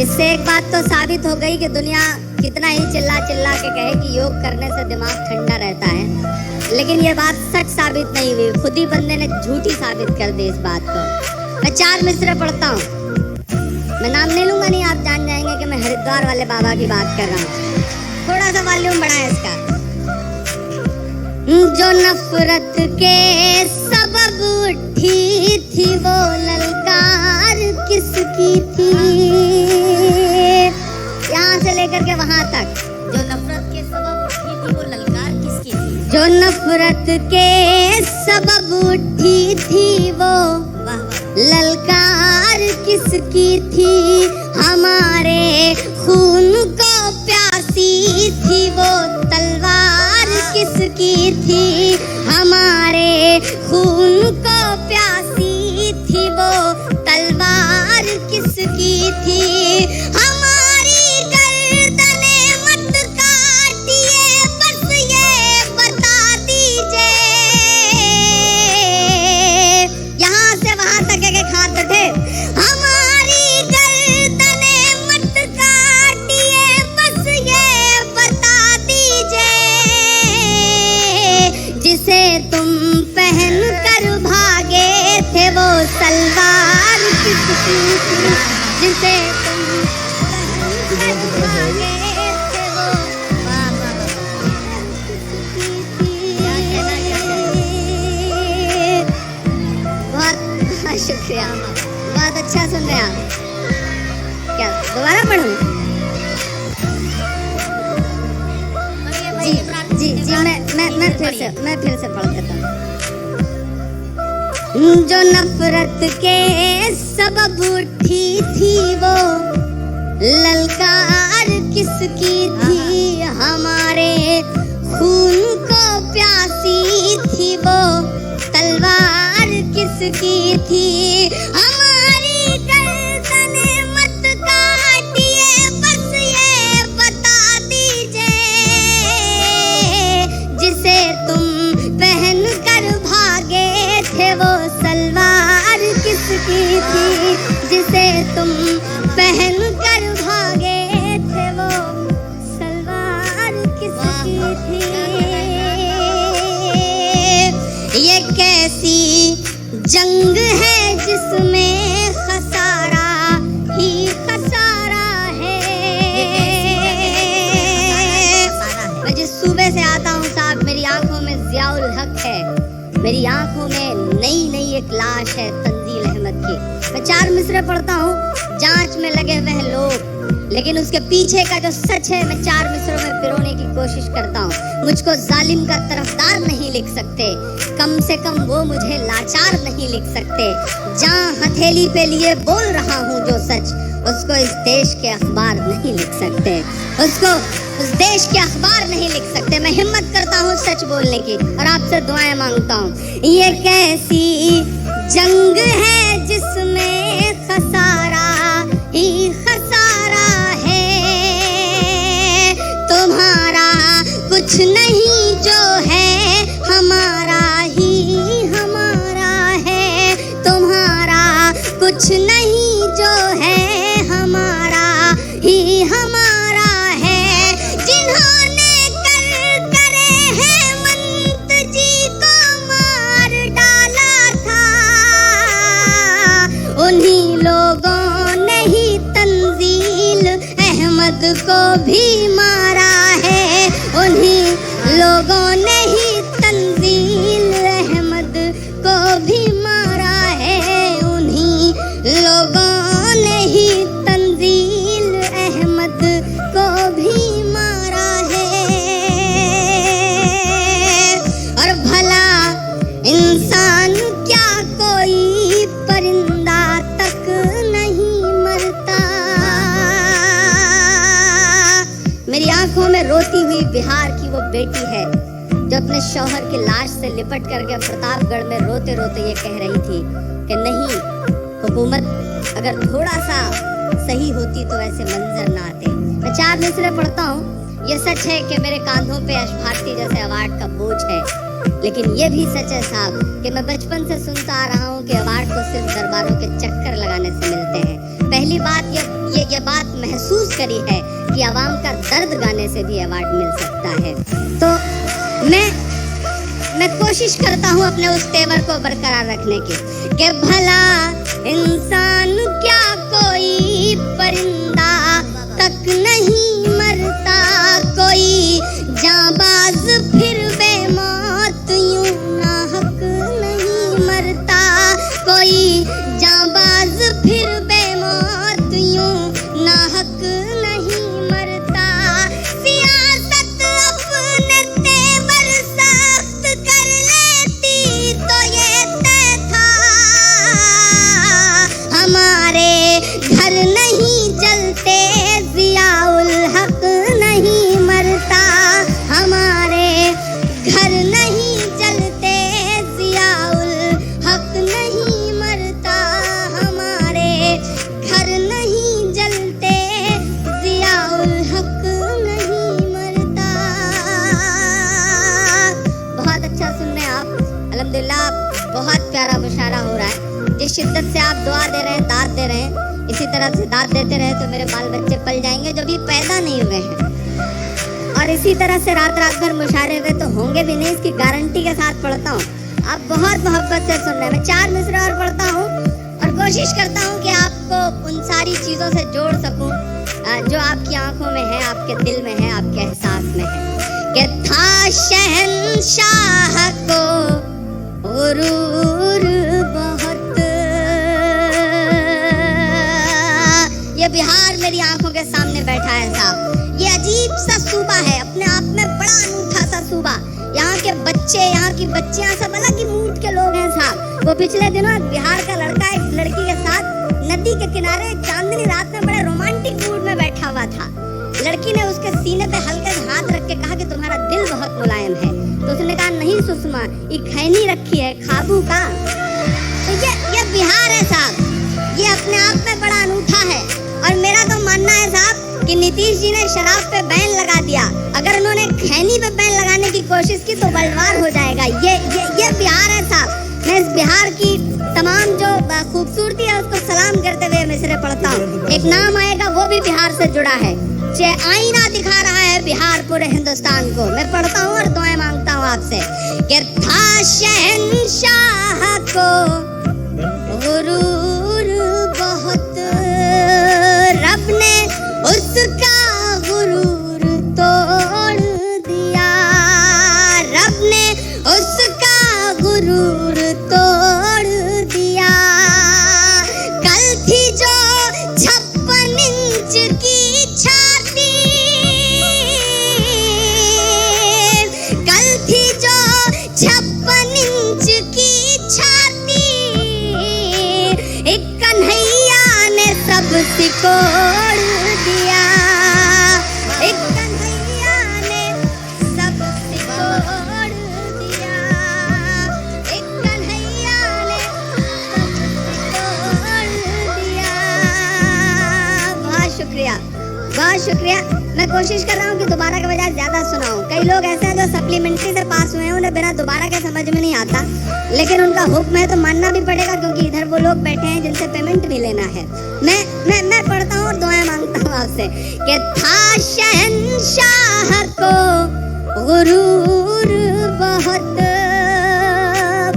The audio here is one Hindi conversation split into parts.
इससे एक बात तो साबित हो गई कि दुनिया कितना ही चिल्ला चिल्ला के कहे कि योग करने से दिमाग ठंडा रहता है, लेकिन ये बात सच साबित नहीं हुई। खुद ही बंदे ने झूठी साबित कर दी इस बात को। मैं 4 मिसरे पढ़ता हूँ, मैं नाम नहीं लूंगा, नहीं आप जान जाएंगे कि मैं हरिद्वार वाले बाबा की बात कर रहा हूँ। थोड़ा सा वॉल्यूम बढ़ाएं इसका। जो नफरत के सबब उठी थी वो ललकार किसकी थी? यहाँ से लेकर के वहां तक। जो नफरत के सबब उठी थी वो ललकार किसकी थी? जो नफरत के सबब उठी थी वो ललकार किसकी थी? हमारे खून को प्यासी थी वो तलवार किसकी थी? हमारे खून को प्यासी थी वो तलवार किसकी थी? हमारी गर्दने मत काटिए, बस ये बता दीजिए। यहाँ से वहां तक एक हाथ उठे। हमारी गर्दने मत काटिए, बस ये बता दीजिए। जिसे तुम पहन कर भागे थे वो सलवार किसकी थी? जिसे तुम पहन कर भागे थे वो बहुत बहुत शुक्रिया, बहुत अच्छा सुन रहे हैं आप। क्या दोबारा पढ़ूं? जी जी जी, मैं फिर से पढ़ देता हूँ। जो नफरत के सबब उठी थी वो ललकार किसकी थी? हमारे खून को प्यासी थी वो तलवार किसकी थी? हमारी गर्दने मत काटिए, बस ये बता दीजिए। जिसे तुम पहन कर भागे थे वो सलवार किसकी थी? जिसे तुम पहन कर भागे थे वो सलवार किसकी थी? ये कैसी जंग है जिसमें खसारा ही खसारा है? मैं जिस सूबे से आता हूँ साहब, मेरी आंखों में जियाउल हक है, मेरी आंखों में नई नई एक लाश है तंजील अहमद की। मैं 4 मिसरे पढ़ता हूँ, जांच में लगे वह लोग, लेकिन उसके पीछे का जो सच है मैं 4 मिसरों में पिरोने की कोशिश करता हूँ। मुझको जालिम का तरफदार नहीं लिख सकते, कम से कम वो मुझे लाचार नहीं लिख सकते। जहाँ हथेली पे लिए बोल रहा हूँ जो सच, उसको इस देश के अखबार नहीं लिख सकते, उसको उस देश के अखबार नहीं लिख सकते। मैं हिम्मत करता हूँ सच बोलने की और आपसे दुआएं मांगता हूँ। ये कैसी जंग है जिसमें खसारा ही खसारा है? तुम्हारा कुछ नहीं जो है हमारा ही हमारा है। तुम्हारा कुछ नहीं जो है हमारा ही हमारा है। जिन्होंने करे हेमंत जी को मार डाला था, उन्हीं लोगों ने ही तंजील अहमद को भी मारा है। उन्हीं लोगों ने ही तंजील अहमद को भी मारा है। उन्हीं लोगों ने ही तंजील अहमद को भी मारा है। और भला इंसान क्या कोई परिंदा तक नहीं मरता? मेरी आंखों में रोती हुई बिहार की वो बेटी है जो अपने शौहर की लाश से लिपट करके प्रतापगढ़ में रोते रोते ये कह रही थी कि नहीं, हुकूमत अगर थोड़ा सा सही होती तो ऐसे मंजर ना आते। मैं 4 मिसरे पढ़ता हूँ। ये सच है कि मेरे कांधों पे यश भारती जैसे अवार्ड का बोझ है, लेकिन ये भी सच है साहब कि मैं बचपन से सुनता आ रहा हूँ कि अवार्ड को सिर्फ दरबारों के चक्कर लगाने से मिलते हैं। पहली बात ये बात महसूस करी है कि आवाम का दर्द गाने से भी अवार्ड मिल सकता है। तो मैं कोशिश करता हूँ अपने उस तेवर को बरकरार रखने की कि भला इंसान क्या कोई परिंदा तक नहीं मरता, कोई जाबाज फिर बेमौत यूं नाहक नहीं मरता, कोई जाबाज फिर बेमौत यूं नाहक नहीं मरता। सियासत अपने तेवर सख्त कर लेती तो ये तय था, हमारे घर नहीं जलते जियाउल हक नहीं मरता, हमारे घर नहीं जलते जियाउल हक नहीं मरता, हमारे घर नहीं जलते जियाउल हक नहीं मरता। बहुत अच्छा सुन रहे हैं आप, अल्हम्दुलिल्लाह बहुत प्यारा मुशायरा हो रहा है। जिस शिद्दत से आप दुआ दे रहे हैं, दाद दे रहे हैं, इसी तरह से दाद देते रहे तो मेरे बाल बच्चे पल जाएंगे जो भी पैदा नहीं हुए हैं, और इसी तरह से रात रात भर मुशायरे हुए तो होंगे भी नहीं, इसकी गारंटी के साथ पढ़ता हूँ। आप बहुत मोहब्बत से सुन रहे हैं। मैं 4 मिसरे और पढ़ता हूँ और कोशिश करता हूँ कि आपको उन सारी चीज़ों से जोड़ सकूँ जो आपकी आंखों में है, आपके दिल में है, आपके एहसास में है। कि था शहंशाह को गुरूर बहुत, ये बिहार मेरी आंखों के सामने बैठा है साहब। ये अजीब सा सूबा है, अपने आप में बड़ा अनूठा सा सूबा। यहाँ के बच्चे, यहाँ की बच्चियां सब अलग ही मूड के लोग हैं साहब। वो पिछले दिनों बिहार का लड़का एक लड़की के साथ नदी के किनारे चांदनी रात में बड़े रोमांटिक मूड में बैठा हुआ था। लड़की ने उसके सीने पे हल्के से हाथ रख के कहा कि तुम्हारा दिल बहुत मुलायम है। तो उसने कहा नहीं सुषमा, ये खैनी रखी है खाबू का। तो ये बिहार है साहब, ये अपने आप में बड़ा अनूठा है। और मेरा तो मानना है साहब कि नीतीश जी ने शराब पे बैन लगा दिया, अगर उन्होंने खैनी पे बैन लगाने की कोशिश की तो बलवार हो जाएगा। ये बिहार है साहब। मैं इस बिहार की तमाम जो खूबसूरती है उसको सलाम करते हुए मिसरे पढ़ता हूँ। एक नाम आएगा वो भी बिहार से जुड़ा है, आईना दिखा रहा है बिहार पूरे हिंदुस्तान को। मैं पढ़ता हूँ और दुआएं मांगता हूँ आपसे कि था शहंशाह को गुरूर बहुत, रब ने उसका गुरूर तोड़ दिया, रब ने उसका गुरूर तोड़ दिया। कल थी जो 56 इंच की छाती, कल थी जो 56 इंच की छाती, एक कन्हैया ने सब सिकोड़ दिया, एक कन्हैया ने सब सिकोड़ दिया, एक कन्हैया ने सब सिकोड़ दिया। बहुत शुक्रिया, बहुत शुक्रिया। मैं कोशिश कर रहा हूँ कि दोबारा के बजाय ज्यादा सुनाऊं। कई लोग ऐसे हैं जो सप्लीमेंट्री से पास हुए हैं, उन्हें बिना दोबारा के समझ में नहीं आता, लेकिन उनका हुक्म है तो मानना भी पड़ेगा, क्योंकि इधर वो लोग बैठे हैं जिनसे पेमेंट भी लेना है। मैं पढ़ता हूँ और दुआएं मांगता हूँ आपसे कि था शहंशाह को गुरूर बहुत।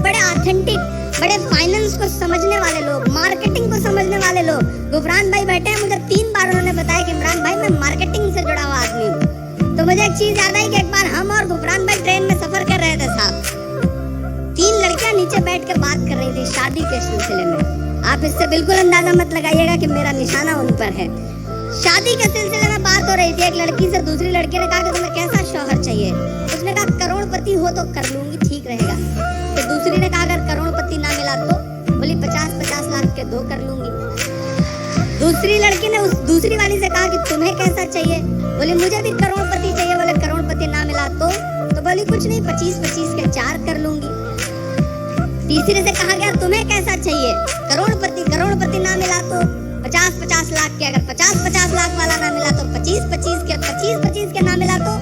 बड़े ऑथेंटिक, बड़े फाइनेंस को समझने वाले लोग, मार्केटिंग को समझने वाले लोग। गुफरान भाई बैठे हैं, मुझे 3 बार उन्होंने बताया कि इमरान भाई मैं मार्केटिंग से जुड़ा हुआ आदमी हूँ। तो मुझे एक चीज याद आई कि एक बार हम और गुफरान भाई ट्रेन में सफर कर रहे थे साहब। 3 लड़कियां नीचे बैठ कर बात कर रही थी शादी के सिलसिले में। आप इससे बिल्कुल अंदाजा मत लगाइएगा कि मेरा निशाना उन पर है। शादी के सिलसिले में बात हो रही थी। एक लड़की से दूसरी लड़की ने कहा कि तुम्हें कैसा शौहर चाहिए? उसने कहा करोड़पति हो तो कर लूंगी, ठीक रहेगा। तो दूसरी ने कहा अगर करोड़पति ना मिला तो? बोली 50-50 लाख के 2 कर लूंगी। दूसरी लड़की ने उस दूसरी वाली से कहा कि तुम्हें कैसा चाहिए? बोली मुझे भी करोड़पति चाहिए। बोले करोड़पति ना मिला तो बोली कुछ नहीं, 25-25 के 4 कर लूंगी। तीसरे से कहा गया तुम्हें कैसा चाहिए? करोड़पति ना मिला तो 50-50 लाख के, अगर 50-50 लाख वाला ना मिला तो 25-25 के, 25-25 के ना मिला तो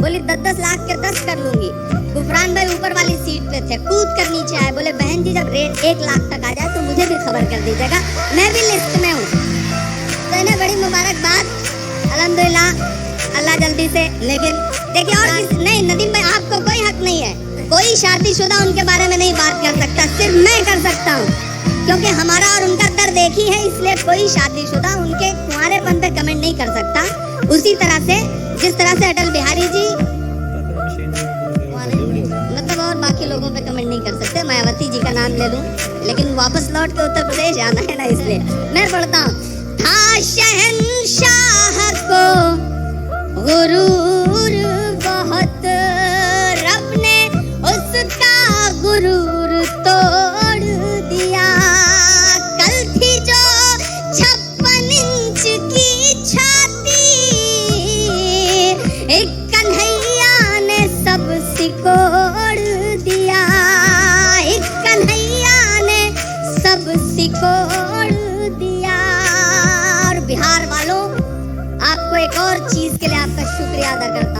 बोली 10-10 लाख के 10 कर लूंगी। गुफरान भाई ऊपर वाली सीट पे थे, कूद कर नीचे आए। बोले बहन जी जब रेट 1 लाख तक आ जाए तो मुझे भी खबर कर दीजिएगा, मैं भी लिस्ट में हूँ। तो इन्हें बड़ी मुबारकबाद, अल्हम्दुलिल्लाह, अल्लाह जल्दी से। लेकिन देखिए और नहीं नदीम भाई, आपको कोई हक नहीं है, कोई शादीशुदा उनके बारे में नहीं बात कर सकता, सिर्फ मैं कर सकता हूँ, क्योंकि हमारा और उनका दर्द एक ही है, इसलिए कोई शादीशुदा उनके कुंवारेपन पे कमेंट नहीं कर सकता। उसी तरह से जिस तरह से अटल बिहारी जी मतलब और बाकी लोगों पे कमेंट नहीं कर सकते। मायावती जी का नाम ले लूं, लेकिन वापस लौट के उत्तर प्रदेश जाना है ना, इसलिए मैं पढ़ता हूँ। था शहंशाह को गुरूर बहुत, रब ने उसका गुरूर तोड़ दिया। कल थी जो 56 इंच की छाती, एक कन्हैया ने सब सिकोड़ दिया, एक कन्हैया ने सब सिकोड़ दिया। और बिहार वालों, आपको एक और चीज के लिए आपका शुक्रिया अदा करता हूं।